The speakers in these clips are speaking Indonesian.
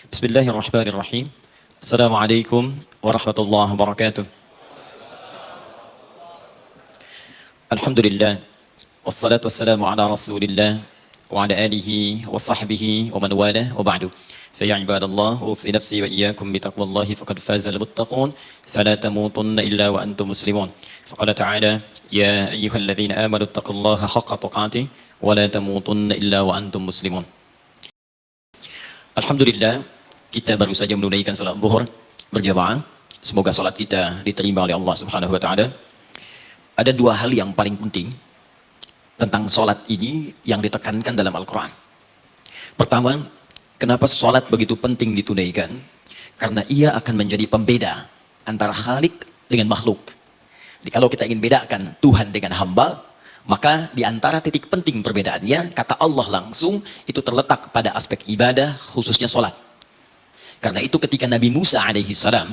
Bismillahirrahmanirrahim. Assalamualaikum warahmatullahi wabarakatuh. Alhamdulillah. Wassalatu wassalamu ala rasulillah wa ala alihi wa sahbihi wa man wala wa ba'du. Faya ibadallah, usi nafsi wa iyyakum bitaqwallahi faqad faza al-muttaqun, fala tamutunna illa wa antum muslimun. Faqala ta'ala, ya ayyuhalladzina amanu taqullaha haqqa tuqatih wa la tamutunna illa wa antum muslimun. Alhamdulillah, kita baru saja menunaikan salat zuhur berjamaah. Semoga salat kita diterima oleh Allah Subhanahu wa taala. Ada dua hal yang paling penting tentang salat ini yang ditekankan dalam Al-Qur'an. Pertama, kenapa salat begitu penting ditunaikan? Karena ia akan menjadi pembeda antara Khalik dengan makhluk. Jadi kalau kita ingin bedakan Tuhan dengan hamba, maka di antara titik penting perbedaannya, kata Allah langsung, itu terletak pada aspek ibadah, khususnya sholat. Karena itu ketika Nabi Musa alaihissalam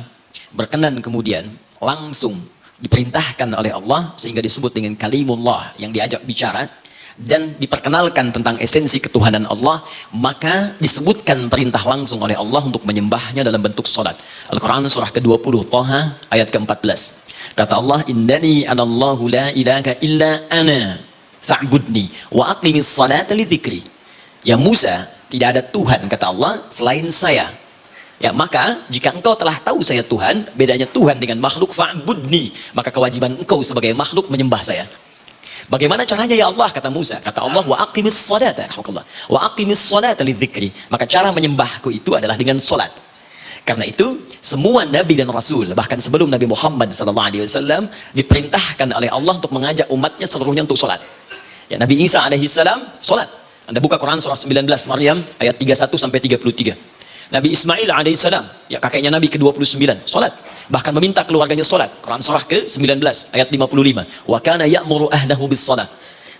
berkenan kemudian langsung diperintahkan oleh Allah, sehingga disebut dengan kalimullah yang diajak bicara, dan diperkenalkan tentang esensi ketuhanan Allah, maka disebutkan perintah langsung oleh Allah untuk menyembahnya dalam bentuk sholat. Al-Quran surah ke-20 Thaha ayat ke-14. Kata Allah, innani anallahu la ilaha illa ana fa'budni wa aqimis salata li dzikri. Ya Musa, tidak ada Tuhan, kata Allah, selain saya. Ya, maka jika engkau telah tahu saya Tuhan, bedanya Tuhan dengan makhluk, fa'budni, maka kewajiban engkau sebagai makhluk menyembah saya. Bagaimana caranya ya Allah, kata Musa? Kata Allah, wa aqimis salata, wa aqimis salata li dzikri. Maka cara menyembahku itu adalah dengan salat. Karena itu semua nabi dan rasul, bahkan sebelum Nabi Muhammad SAW, diperintahkan oleh Allah untuk mengajak umatnya seluruhnya untuk sholat. Ya, Nabi Isa alaihissalam sholat. Anda buka Quran surah 19 Maryam ayat 31 sampai 33. Nabi Ismail alaihissalam, ya kakeknya Nabi ke-29, sholat. Bahkan meminta keluarganya sholat. Quran surah ke-19 ayat 55. Wa kana ya'muru ahlahu bis salat.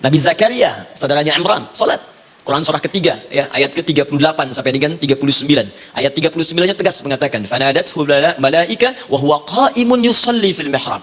Nabi Zakaria, saudaranya Imran, sholat. Quran surah ketiga, ya, ayat ke-38 sampai dengan 39. Ayat 39-nya tegas mengatakan, "Fanadathu malaika wa huwa qa'imun yusalli fil mihrab."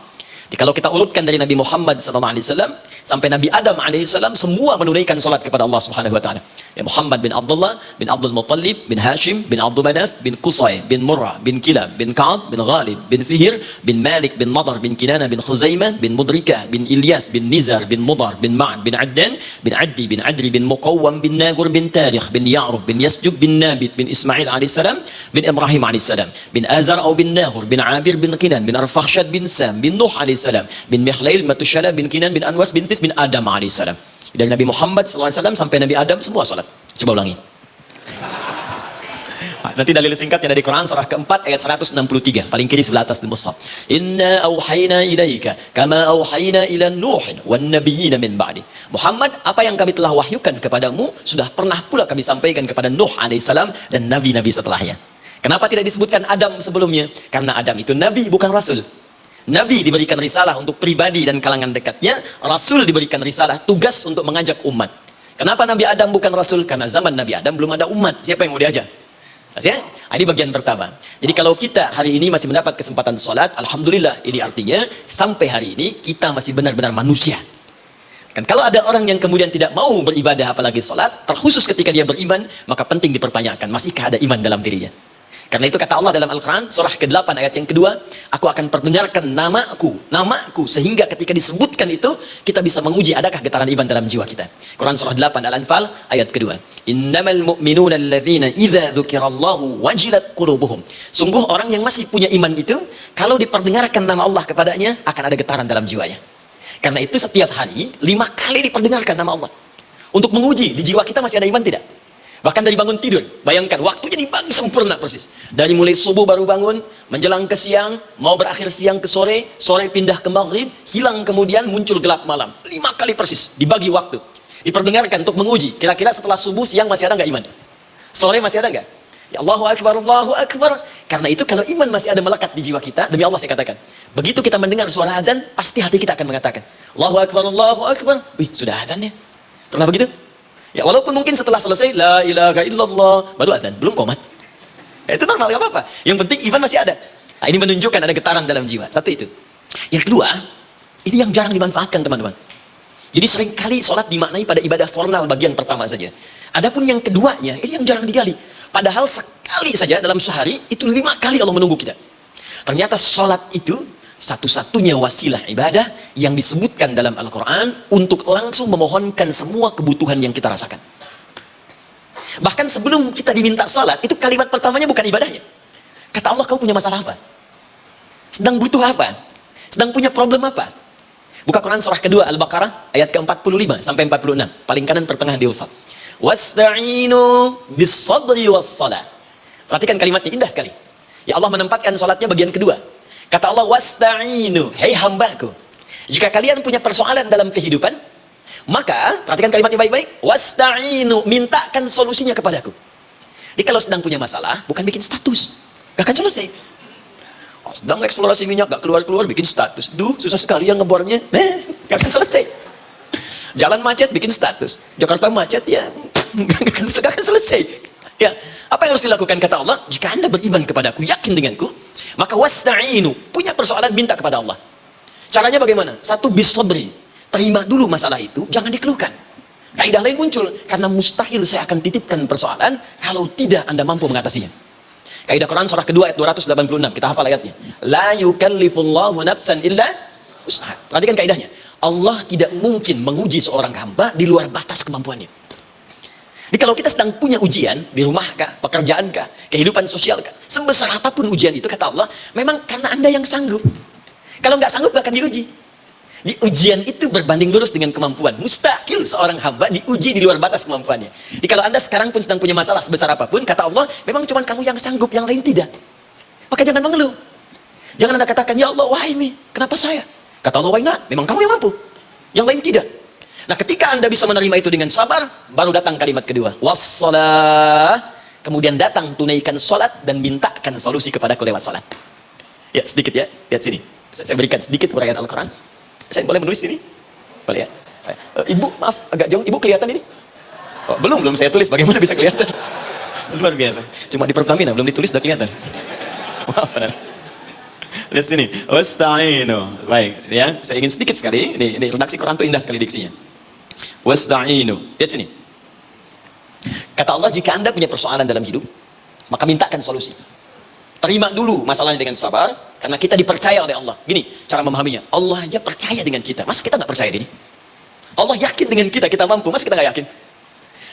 Jadi kalau kita urutkan dari Nabi Muhammad SAW sampai Nabi Adam alaihissalam, semua menunaikan salat kepada Allah Subhanahu wa taala. Ya, Muhammad bin Abdullah bin Abdul Muttalib bin Hashim bin Abdul Manaf bin Qusay bin Murrah bin Kilab bin Ka'ab bin Ghalib bin Fihir bin Malik bin Nadar bin Kinana bin Khuzaimah bin Mudrikah bin Ilyas bin Nizar bin Mudar bin Ma'ad bin Adnan bin Addi bin Adri bin Muqawwam bin Nagur bin Tarikh bin Ya'rub bin Yasjub bin Nabit bin Ismail alaihissalam bin Ibrahim alaihissalam bin Azar atau bin Nahur bin Abir bin Qinan bin Arfakhshad bin Sam bin Nuh alaihissalam bin Mikhlail Matushala bin Kinan bin Anwas bin Thith bin Adam alaihissalam. Dari Nabi Muhammad SAW sampai Nabi Adam semua salat. Coba ulangi. Nanti dalil singkatnya dari Quran surah keempat ayat 163, paling kiri sebelah atas di mushaf. Inna auhayna ilaika kama auhayna ila Nuh wan nabiyyin min ba'di. Muhammad, apa yang kami telah wahyukan kepadamu sudah pernah pula kami sampaikan kepada Nuh alaihissalam dan nabi-nabi setelahnya. Kenapa tidak disebutkan Adam sebelumnya? Karena Adam itu nabi, bukan rasul. Nabi diberikan risalah untuk pribadi dan kalangan dekatnya, rasul diberikan risalah tugas untuk mengajak umat. Kenapa Nabi Adam bukan rasul? Karena zaman Nabi Adam belum ada umat. Siapa yang mau diajak? Ya? Ini bagian pertama. Jadi kalau kita hari ini masih mendapat kesempatan sholat, alhamdulillah, ini artinya sampai hari ini kita masih benar-benar manusia. Kan kalau ada orang yang kemudian tidak mau beribadah apalagi sholat, terkhusus ketika dia beriman, maka penting dipertanyakan, masihkah ada iman dalam dirinya? Karena itu kata Allah dalam Al-Quran surah ke-8 ayat yang kedua, aku akan perdengarkan namaku, sehingga ketika disebutkan itu kita bisa menguji adakah getaran iman dalam jiwa kita. Quran surah 8 Al-Anfal ayat kedua, innamal mu'minuna alladzina idza dzukirallahu wajilat qulubuhum. Sungguh orang yang masih punya iman itu, kalau diperdengarkan nama Allah kepadanya akan ada getaran dalam jiwanya. Karena itu setiap hari 5 kali diperdengarkan nama Allah untuk menguji di jiwa kita masih ada iman tidak. Bahkan dari bangun tidur, bayangkan waktunya dibagi sempurna persis. Dari mulai subuh baru bangun, menjelang ke siang, mau berakhir siang ke sore, sore pindah ke maghrib, hilang kemudian muncul gelap malam. 5 kali persis dibagi waktu. Diperdengarkan untuk menguji, kira-kira setelah subuh siang masih ada nggak iman? Sore masih ada nggak? Ya Allahu Akbar, Allahu Akbar. Karena itu kalau iman masih ada melekat di jiwa kita, demi Allah saya katakan, begitu kita mendengar suara azan, pasti hati kita akan mengatakan, Allahu Akbar, Allahu Akbar. Wih, sudah azan ya? Pernah begitu? Ya walaupun mungkin setelah selesai la ilaha illallah baru adzan, belum qomat. Itu normal, enggak apa-apa. Yang penting iman masih ada. Nah, ini menunjukkan ada getaran dalam jiwa. Satu itu. Yang kedua, ini yang jarang dimanfaatkan teman-teman. Jadi seringkali sholat dimaknai pada ibadah formal bagian pertama saja. Adapun yang keduanya, ini yang jarang digali. Padahal sekali saja dalam sehari, itu 5 kali Allah menunggu kita. Ternyata sholat itu satu-satunya wasilah ibadah yang disebutkan dalam Al-Quran untuk langsung memohonkan semua kebutuhan yang kita rasakan. Bahkan sebelum kita diminta sholat, itu kalimat pertamanya bukan ibadahnya. Kata Allah, kamu punya masalah apa? Sedang butuh apa? Sedang punya problem apa? Buka Quran surah kedua Al-Baqarah ayat ke-45 sampai 46. Paling kanan pertengahan di usap. Wasta'inu bis-sabri was-salah. Perhatikan kalimatnya, indah sekali. Ya Allah menempatkan sholatnya bagian kedua. Kata Allah, wasta'inu, hei hambaku, jika kalian punya persoalan dalam kehidupan, maka, perhatikan kalimatnya baik-baik, wasta'inu, mintakan solusinya kepadaku. Jadi kalau sedang punya masalah, bukan bikin status, gak akan selesai. Oh, sedang eksplorasi minyak, gak keluar-keluar, bikin status. Duh, susah sekali yang ngebornya, gak akan selesai. Jalan macet, bikin status. Jakarta macet, ya, gak akan selesai. Ya, apa yang harus dilakukan? Kata Allah, jika Anda beriman kepadaku, yakin denganku, maka wasta'inu, punya persoalan, minta kepada Allah. Caranya bagaimana? Satu, bis-sabri, terima dulu masalah itu, jangan dikeluhkan. Kaidah lain muncul, karena mustahil saya akan titipkan persoalan kalau tidak Anda mampu mengatasinya. Kaidah Quran surah kedua ayat 286, kita hafal ayatnya. La yukallifullahu nafsan illa usaha. Perhatikan kaidahnya. Allah tidak mungkin menguji seorang hamba di luar batas kemampuannya. Jadi kalau kita sedang punya ujian, di rumah kah, pekerjaan kah, kehidupan sosial kah, sebesar apapun ujian itu, kata Allah, memang karena Anda yang sanggup. Kalau nggak sanggup, nggak akan diuji. Di ujian itu berbanding lurus dengan kemampuan. Mustahil seorang hamba diuji di luar batas kemampuannya. Jadi kalau Anda sekarang pun sedang punya masalah sebesar apapun, kata Allah, memang cuma kamu yang sanggup, yang lain tidak. Maka jangan mengeluh. Jangan Anda katakan, ya Allah, why me? Kenapa saya? Kata Allah, why not? Memang kamu yang mampu, yang lain tidak. Nah, ketika Anda bisa menerima itu dengan sabar, baru datang kalimat kedua, wassalah. Kemudian datang tunaikan sholat dan mintakan solusi kepadaku lewat sholat. Ya, sedikit ya, lihat sini. Saya berikan sedikit uraian Al-Quran. Saya boleh menulis ini? Boleh ya? Ibu, maaf, agak jauh. Ibu kelihatan ini? Oh, belum saya tulis. Bagaimana bisa kelihatan? Luar biasa. Cuma di Pertamina, belum ditulis sudah kelihatan. Maaf, lihat sini. Wasta'inu. Baik, ya. Saya ingin sedikit sekali. Ini redaksi Quran itu indah sekali diksinya. Wasta'inu. Lihat sini. Kata Allah, jika Anda punya persoalan dalam hidup, maka mintakan solusi. Terima dulu masalahnya dengan sabar, karena kita dipercaya oleh Allah. Gini cara memahaminya, Allah aja percaya dengan kita, masa kita nggak percaya diri? Allah yakin dengan kita, kita mampu, masa kita nggak yakin?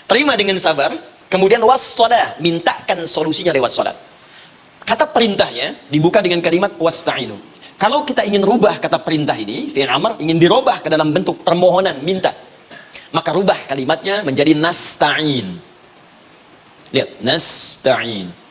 Terima dengan sabar, kemudian wassalah, mintakan solusinya lewat salat. Kata perintahnya dibuka dengan kalimat wasta'inu. Kalau kita ingin rubah kata perintah ini, fi'il amr, ingin dirubah ke dalam bentuk permohonan, minta, maka rubah kalimatnya menjadi nasta'in. Lihat, nasta'in.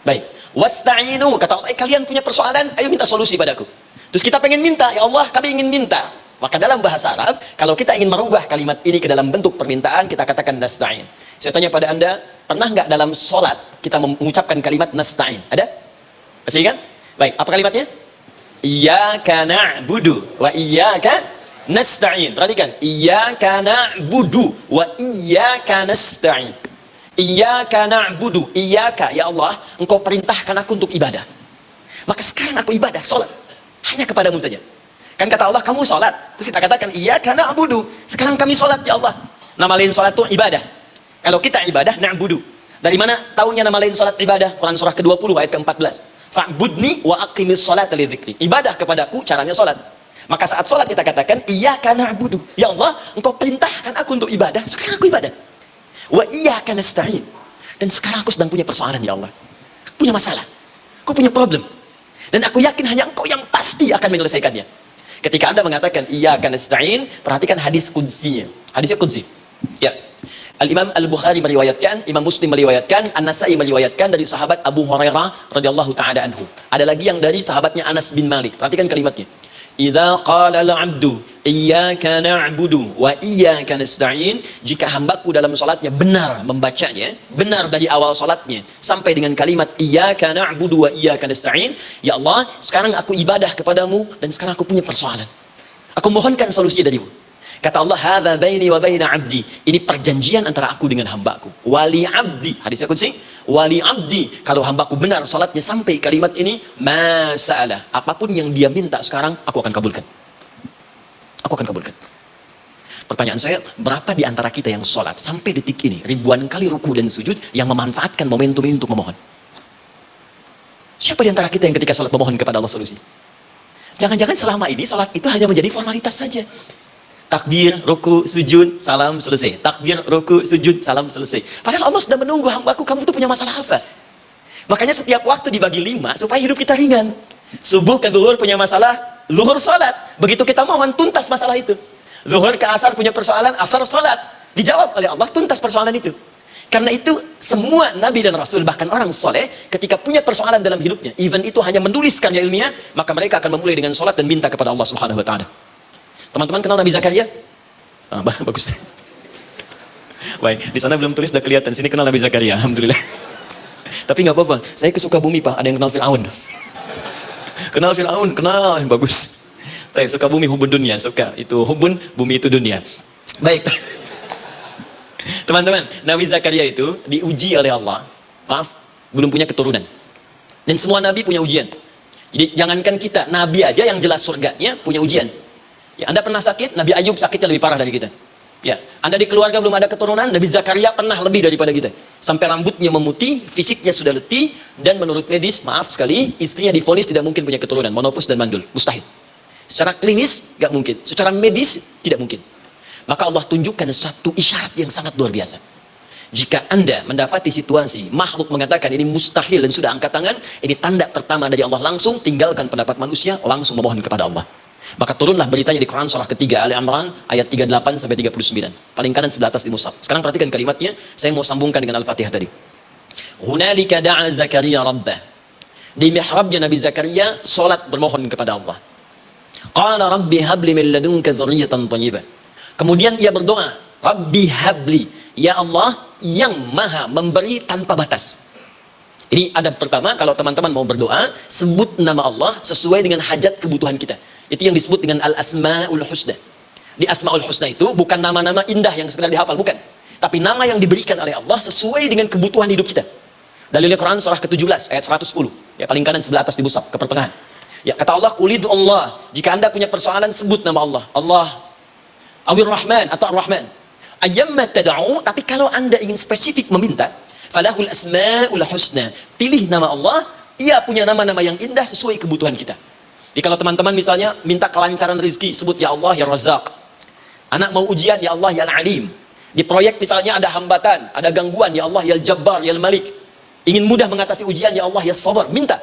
Baik, wasta'inu, kata Allah, kalian punya persoalan, ayo minta solusi padaku. Terus kita pengen minta, ya Allah, kami ingin minta. Maka dalam bahasa Arab, kalau kita ingin merubah kalimat ini ke dalam bentuk permintaan, kita katakan nasta'in. Saya tanya pada Anda, pernah nggak dalam sholat kita mengucapkan kalimat nasta'in? Ada? Masih ingat? Baik, apa kalimatnya? Iyyaka na'budu wa iyyaka nasta'in. Perhatikan, iyyaka na'budu wa iyyaka nasta'in. Iyyaka na'budu, iyyaka, ya Allah, engkau perintahkan aku untuk ibadah. Maka sekarang aku ibadah, sholat, hanya kepadamu saja. Kan kata Allah, kamu sholat. Terus kita katakan, iyyaka na'budu, sekarang kami sholat, ya Allah. Nama lain sholat itu ibadah. Kalau kita ibadah, na'budu. Dari mana tahunya nama lain sholat ibadah? Quran surah ke-20 ayat ke-14. Fa'budni wa aqimis sholat li dzikri. Ibadah kepadaku, caranya sholat. Maka saat sholat kita katakan, iyyaka na'budu, ya Allah, engkau perintahkan aku untuk ibadah, sekarang aku ibadah. Wa iyyaka nasta'in. Dan sekarang aku sedang punya persoalan, ya Allah. Aku punya masalah. Aku punya problem. Dan aku yakin hanya engkau yang pasti akan menyelesaikannya. Ketika Anda mengatakan iyyaka nasta'in, perhatikan hadis qudsinya. Hadisnya qudsi. Ya. Al-Imam Al-Bukhari meriwayatkan, Imam Muslim meriwayatkan, An-Nasai meriwayatkan dari sahabat Abu Hurairah radhiyallahu taala anhu. Ada lagi yang dari sahabatnya Anas bin Malik. Perhatikan kalimatnya. Idza qala al-'abdu iyyaka na'budu wa iyyaka nasta'in, jika hambaku dalam salatnya benar membacanya, benar dari awal salatnya sampai dengan kalimat iyyaka na'budu wa iyyaka nasta'in, ya Allah, sekarang aku ibadah kepadamu dan sekarang aku punya persoalan. Aku mohonkan solusi darimu. Kata Allah, hadza baini wa baina 'abdi. Ini perjanjian antara aku dengan hambaku. Wali 'abdi, hadisnya qudsi, wali 'abdi, kalau hambaku benar salatnya sampai kalimat ini, masalah, apapun yang dia minta sekarang aku akan kabulkan. Aku akan kabulkan. Pertanyaan saya, berapa di antara kita yang sholat sampai detik ini ribuan kali ruku dan sujud yang memanfaatkan momentum ini untuk memohon? Siapa di antara kita yang ketika sholat memohon kepada Allah solusi? Jangan-jangan selama ini sholat itu hanya menjadi formalitas saja. Takbir, ruku, sujud, salam, selesai. Takbir, ruku, sujud, salam, selesai. Padahal Allah sudah menunggu hambaku, kamu tuh punya masalah apa? Makanya setiap waktu dibagi 5 supaya hidup kita ringan. Subuh ke zuhur punya masalah, zuhur sholat. Begitu kita mohon, tuntas masalah itu. Zuhur ke asar punya persoalan, asar sholat. Dijawab oleh Allah, tuntas persoalan itu. Karena itu semua nabi dan rasul, bahkan orang soleh, ketika punya persoalan dalam hidupnya, even itu hanya menulis karya ilmiah, maka mereka akan memulai dengan sholat dan minta kepada Allah Subhanahu Wa Taala. Teman-teman kenal Nabi Zakaria? Bagus. Baik, di sana belum tulis, sudah kelihatan. Sini kenal Nabi Zakaria, alhamdulillah. Tapi nggak apa-apa. Saya ke Sukabumi, Pak. Ada yang kenal Fir'aun? Kenal Fir'aun, kenal. Bagus. Tapi Sukabumi hubun dunia, suka. Itu hubun, bumi itu dunia. Baik. Teman-teman, Nabi Zakaria itu diuji oleh Allah. Maaf, belum punya keturunan. Dan semua nabi punya ujian. Jadi jangankan kita, nabi aja yang jelas surganya punya ujian. Ya, Anda pernah sakit, Nabi Ayub sakitnya lebih parah dari kita. Ya, Anda di keluarga belum ada keturunan, Nabi Zakaria pernah lebih daripada kita. Sampai rambutnya memutih, fisiknya sudah letih, dan menurut medis, maaf sekali, istrinya divonis tidak mungkin punya keturunan, monofus dan mandul, mustahil. Secara klinis, nggak mungkin. Secara medis, tidak mungkin. Maka Allah tunjukkan satu isyarat yang sangat luar biasa. Jika Anda mendapati situasi makhluk mengatakan ini mustahil dan sudah angkat tangan, ini tanda pertama dari Allah, langsung tinggalkan pendapat manusia, langsung memohon kepada Allah. Maka turunlah beritanya di Quran surah ketiga Ali Imran ayat 38 sampai 39. Paling kanan sebelah atas di mushaf. Sekarang perhatikan kalimatnya, saya mau sambungkan dengan Al-Fatihah tadi. Hunalika da'a Zakaria rabbah. Di mihrabnya Nabi Zakaria salat bermohon kepada Allah. Qala rabbi habli min ladunka dzurriyyatan thayyibah. Kemudian ia berdoa, Rabbi habli, ya Allah yang maha memberi tanpa batas. Ini adab pertama, kalau teman-teman mau berdoa, sebut nama Allah sesuai dengan hajat kebutuhan kita. Itu yang disebut dengan al-asma'ul husna. Di asma'ul husna itu bukan nama-nama indah yang sekedar dihafal, bukan. Tapi nama yang diberikan oleh Allah sesuai dengan kebutuhan hidup kita. Dalilnya Quran surah ke-17 ayat 110. Ya, paling kanan sebelah atas di mushaf, ke pertengahan. Ya, kata Allah, Qulidhu Allah. Jika Anda punya persoalan, sebut nama Allah. Allah Awir Rahman atau Ar-Rahman. Ayyamma tad'u, tapi kalau Anda ingin spesifik meminta, falahul asma'ul husna. Pilih nama Allah, ia punya nama-nama yang indah sesuai kebutuhan kita. Jadi kalau teman-teman misalnya minta kelancaran rezeki, sebut ya Allah ya Razzaq. Anak mau ujian, ya Allah ya Al-Alim. Di proyek misalnya ada hambatan, ada gangguan, ya Allah ya Al-Jabbar ya Al-Malik. Ingin mudah mengatasi ujian, ya Allah ya Sabar, minta.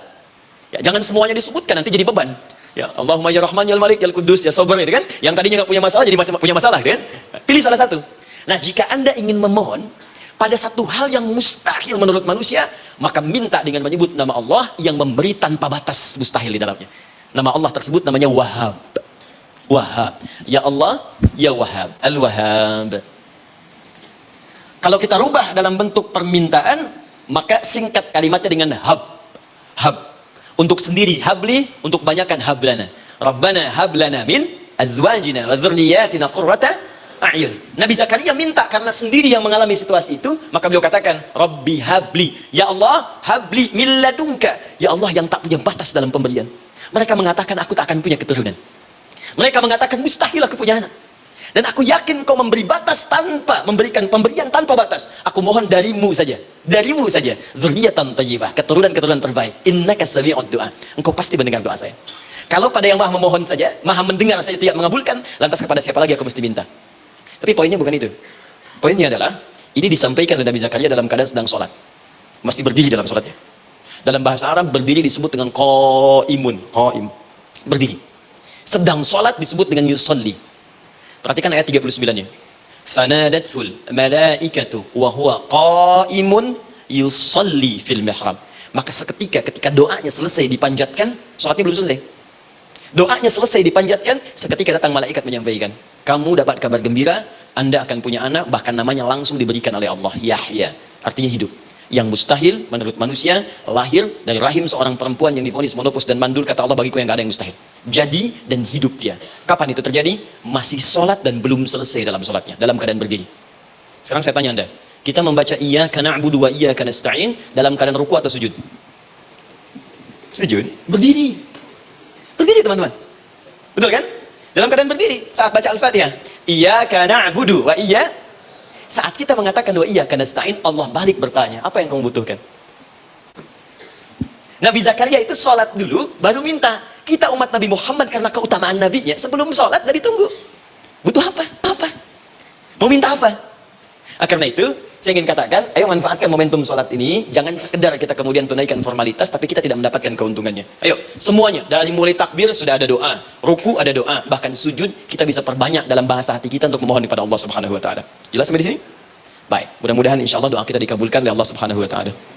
Ya, jangan semuanya disebutkan, nanti jadi beban. Ya Allahumma ya Rahman ya Malik ya Al-Quddus ya Sabar, gitu kan? Yang tadinya nggak punya masalah jadi macam punya masalah, gitu kan? Pilih salah satu. Nah, jika Anda ingin memohon pada satu hal yang mustahil menurut manusia, maka minta dengan menyebut nama Allah yang memberi tanpa batas mustahil di dalamnya. Nama Allah tersebut namanya Wahhab. Wahhab. Ya Allah, ya Wahhab. Al-Wahhab. Kalau kita rubah dalam bentuk permintaan, maka singkat kalimatnya dengan hab. Hab. Untuk sendiri habli, untuk banyakkan hablana. Rabbana hablana min azwajina wa dzurriyyatina qurrata a'yun. Nabi Zakaria minta karena sendiri yang mengalami situasi itu, maka beliau katakan, Rabbi habli, ya Allah habli min ladunka, ya Allah yang tak punya batas dalam pemberian. Mereka mengatakan aku tak akan punya keturunan. Mereka mengatakan mustahil aku punya anak. Dan aku yakin kau memberi batas tanpa memberikan pemberian tanpa batas. Aku mohon darimu saja. Darimu saja. Dzurriyyatan thayyibah, keturunan-keturunan terbaik. Innaka sami'ud du'a. Engkau pasti mendengar doa saya. Kalau pada yang maha memohon saja, maha mendengar saja tidak mengabulkan, lantas kepada siapa lagi aku mesti minta? Tapi poinnya bukan itu. Poinnya adalah ini disampaikan oleh Nabi Zakaria dalam keadaan sedang sholat. Masih berdiri dalam sholatnya. Dalam bahasa Arab berdiri disebut dengan qaimun. Qaim. Berdiri. Sedang sholat disebut dengan yusolli. Perhatikan ayat 39-nya. Fanadatul malaikatu wa huwa qaimun yusolli fil mihrab. Maka ketika doanya selesai dipanjatkan, sholatnya belum selesai. Doanya selesai dipanjatkan, seketika datang malaikat menyampaikan, kamu dapat kabar gembira, Anda akan punya anak, bahkan namanya langsung diberikan oleh Allah, Yahya. Artinya hidup. Yang mustahil menurut manusia, lahir dari rahim seorang perempuan yang divonis monofus dan mandul, kata Allah, bagiku yang gak ada yang mustahil. Jadi dan hidup dia. Kapan itu terjadi? Masih sholat dan belum selesai dalam sholatnya, dalam keadaan berdiri. Sekarang saya tanya Anda, kita membaca iyyaka na'budu wa iyyaka nasta'in dalam keadaan ruku atau sujud? Sujud. Berdiri. Berdiri teman-teman. Betul kan? Dalam keadaan berdiri saat baca Al-Fatihah. Iyyaka na'budu wa iya. Saat kita mengatakan wa iyyaka nasta'in, Allah balik bertanya, apa yang kamu butuhkan? Nabi Zakaria itu sholat dulu, baru minta. Kita umat Nabi Muhammad karena keutamaan nabinya, sebelum sholat dari tunggu. Butuh apa? Apa? Mau minta apa? Karena itu, saya ingin katakan, ayo manfaatkan momentum sholat ini. Jangan sekedar kita kemudian tunaikan formalitas, tapi kita tidak mendapatkan keuntungannya. Ayo, semuanya. Dari mulai takbir sudah ada doa. Ruku ada doa. Bahkan sujud, kita bisa perbanyak dalam bahasa hati kita untuk memohon kepada Allah Subhanahu Wa Ta'ala. Jelas sampai di sini? Baik. Mudah-mudahan insya Allah doa kita dikabulkan oleh Allah Subhanahu Wa Ta'ala.